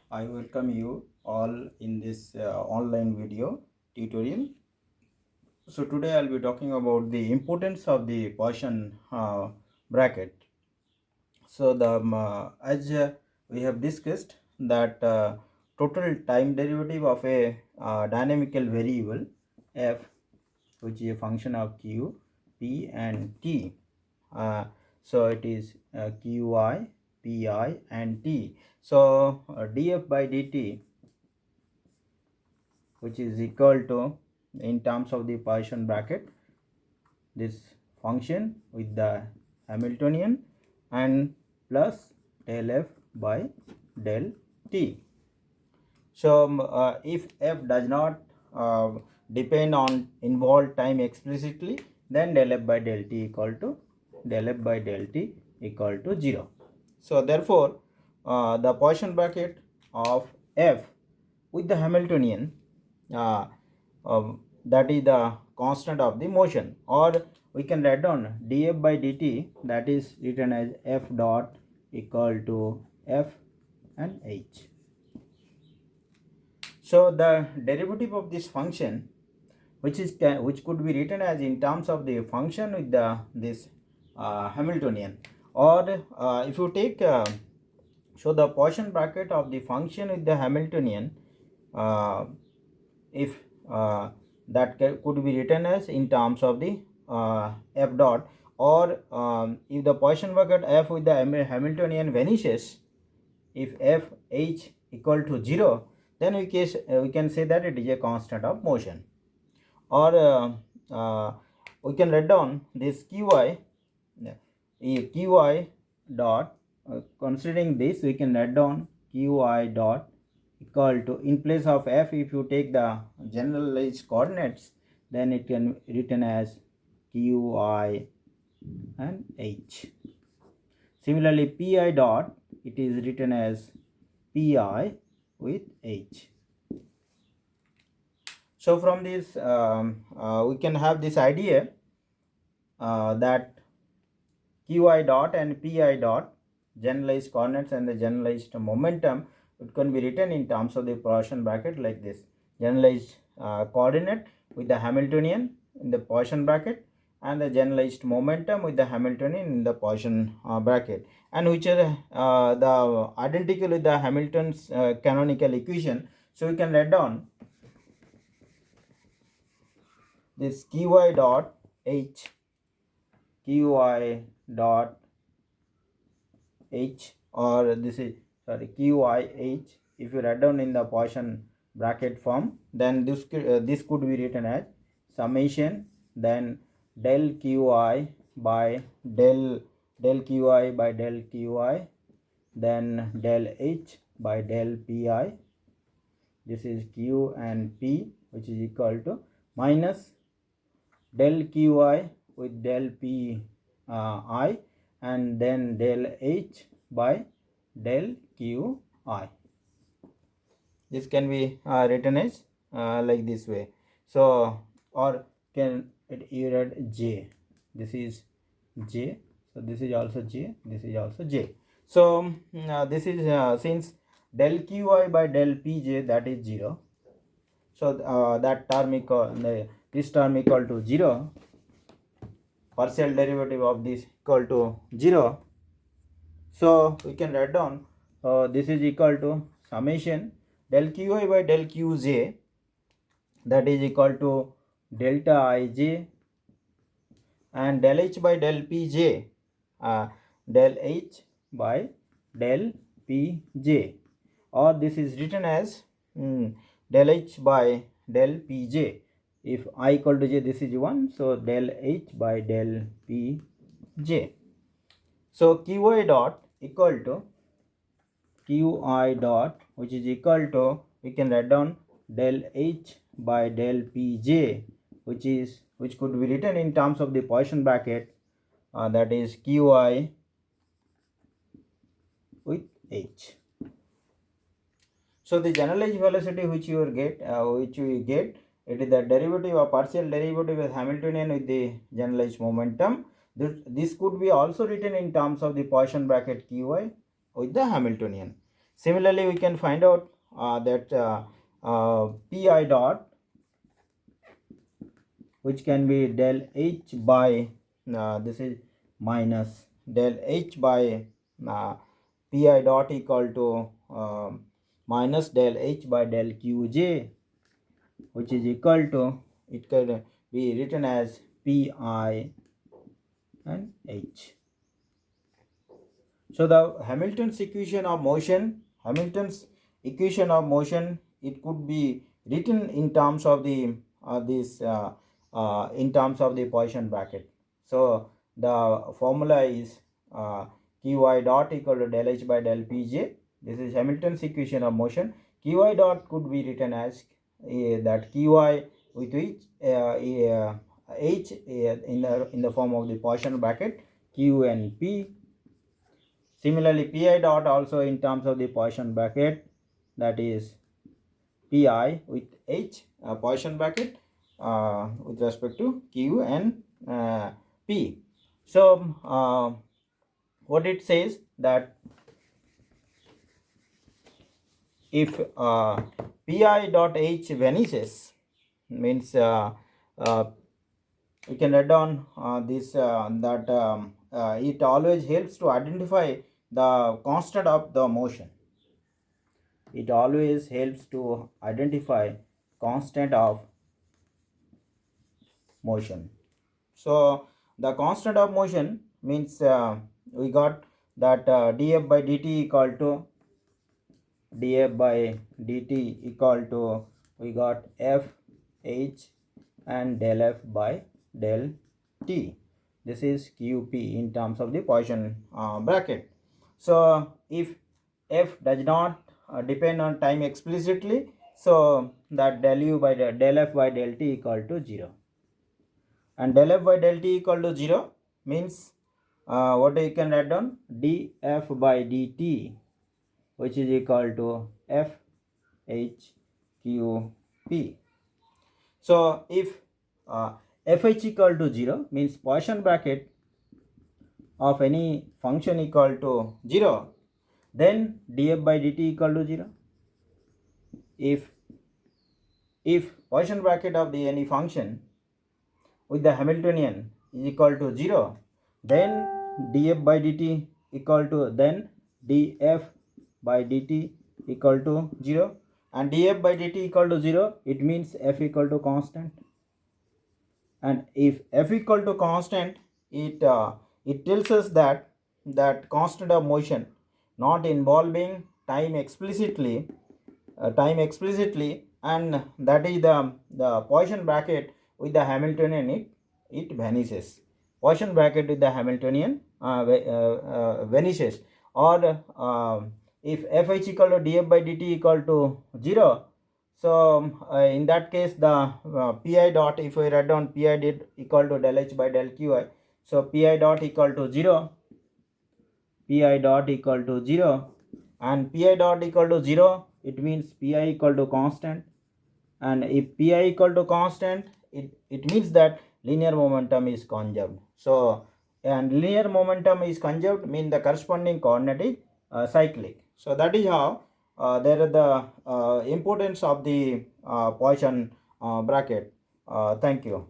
I welcome you all in this online video tutorial. So today I'll be talking about the importance of the Poisson bracket. So as we have discussed that total time derivative of a dynamical variable f, which is a function of q, p and t. So it is qi, pi and t. So df by dt, which is equal to, in terms of the Poisson bracket, this function with the Hamiltonian and plus del f by del t. So if f does not depend on involved time explicitly, then del f by del t equal to 0. So therefore the Poisson bracket of f with the Hamiltonian, uh, that is the constant of the motion, or we can write down df by dt, that is written as f dot equal to f and h. So the derivative of this function, which could be written as in terms of the function with this Hamiltonian, or if you take so the Poisson bracket of the function with the Hamiltonian, if that could be written as in terms of the f dot, or if the Poisson bracket f with the Hamiltonian vanishes, if f h equal to 0, then we can say that it is a constant of motion, or we can write down this qi dot, considering this we can write down qi dot equal to, in place of f, if you take the generalized coordinates, then it can be written as qi and h. Similarly, pi dot, it is written as pi with h. So from this we can have this idea that qi dot and pi dot, generalized coordinates and the generalized momentum, it can be written in terms of the Poisson bracket like this: generalized coordinate with the Hamiltonian in the Poisson bracket, and the generalized momentum with the Hamiltonian in the Poisson bracket, and which are the identical with the Hamilton's canonical equation. So we can write down this qi dot h, qi dot h, or this is qi h. If you write down in the Poisson bracket form, then this could be written as summation, then del qi by del qi by del qi, then del h by del pi. This is q and p, which is equal to minus del qi with del p I, and then del h by del qi. This can be written as like this way. So, or can you write j, this is j, so this is also j, this is also j. So this is since del qi by del pj, that is 0, so that term this term equal to 0, partial derivative of this equal to 0. So we can write down this is equal to summation del qi by del qj, that is equal to delta ij, and del h by del pj, del h by del pj, or this is written as del h by del pj. If I equal to j, this is 1, so del h by del pj. So qi dot equal to qi dot, which is equal to, we can write down del h by del pj, which could be written in terms of the Poisson bracket, that is qi with h. So the generalized velocity which you get, it is the derivative or partial derivative with Hamiltonian with the generalized momentum. This could be also written in terms of the Poisson bracket qi with the Hamiltonian. Similarly, we can find out that pi dot, which can be del h by this is minus del h by pi dot equal to minus del h by del qj, which is equal to, it can be written as pi and h. So the Hamilton's equation of motion, it could be written in terms of the in terms of the Poisson bracket. So the formula is qy dot equal to del h by del pj. This is Hamilton's equation of motion. Qy dot could be written as that qy with which h in the form of the Poisson bracket, q and p. Similarly, pi dot also in terms of the Poisson bracket, that is pi with h Poisson bracket with respect to q and p. So what it says, that if pi dot h vanishes, means we can write down this that it always helps to identify the constant of the motion. It always helps to identify constant of motion. So the constant of motion means we got that df by dt equal to we got f h and del f by del t. This is qp in terms of the Poisson bracket. So if f does not depend on time explicitly, so that del u by del f by del t equal to 0. And del f by del t equal to 0 means what you can write down, df by dt, which is equal to f h q p. So if fh equal to 0 means Poisson bracket of any function equal to 0, then df by dt equal to 0. If Poisson bracket of the any function with the Hamiltonian is equal to 0, then df by dt equal to, then df by dt equal to 0, and df by dt equal to 0, it means f equal to constant. And if f equal to constant, it tells us that constant of motion not involving time explicitly, and that is the Poisson bracket with the Hamiltonian, it vanishes. Poisson bracket with the Hamiltonian vanishes. Or if fh equal to df by dt equal to 0, so in that case the pi dot, if we write down pi dot equal to del h by del qi, so pi dot equal to 0, and pi dot equal to 0, it means pi equal to constant. And if pi equal to constant, it means that linear momentum is conserved. So and linear momentum is conserved mean the corresponding coordinate is cyclic. So that is how there are the importance of the Poisson bracket. Thank you.